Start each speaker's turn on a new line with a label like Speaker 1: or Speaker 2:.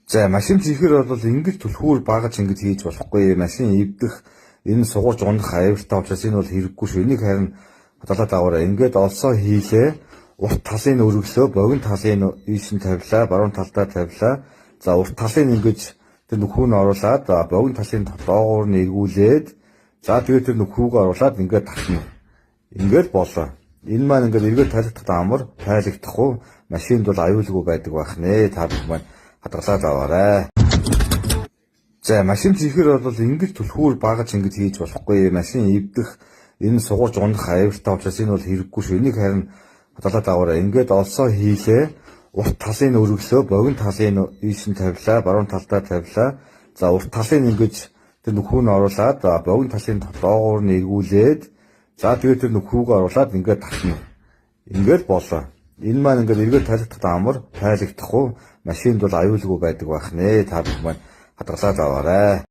Speaker 1: За машин зэхээр бол ингэж түлхүүр багаж ингэж хийж болохгүй. Машин эвдэх энэ сугуурж унах аюултай учраас энэ бол хэрэггүй шүү. Энийг харин хадгалаад аваарай. Ингээд олсоо хийлээ. Урт талын өргөлөө, богино талын ийш нь тавилаа, баруун талдаа тавилаа. За урт талын ингэж тэр нөхөө нь оруулаад богино талын доогуур нь эргүүлээд за тэгээд тэр нөхөөг оруулаад ингээд татна. Ингээд болоо. Энэ маань ингээд эргээд тайлбарлахад амар тайлбарлахгүй. Машинд бол аюулгүй байдаг байх нэ. Та бүхэн маань хадгалаад аваарай. За машин зэхээр бол ингэж түлхүүр багаж ингэж хийж болохгүй. Машин эвдэх энэ сугуурж унах аюултай учраас энэ бол хэрэггүй шүү. Энийг харин хадгалаад аваарай. Ингээд олсоо хийлээ. Урт талын өргөлөө, богино талын ийш нь тавилаа, баруун талдаа тавилаа. За урт талын ингэж тэр нөхөө нь оруулаад богино талын доогуур нь эргүүлээд за тэгээд тэр нөхөөг оруулаад ингээд татна. Ингээд болоо. Энэ маань ингээд эргээд тайлбарлахад амар тайлбарлахгүй. Машинд бол аюулгүй байдаг байх нэ. Та бүхэн маань хадгалаад аваарай.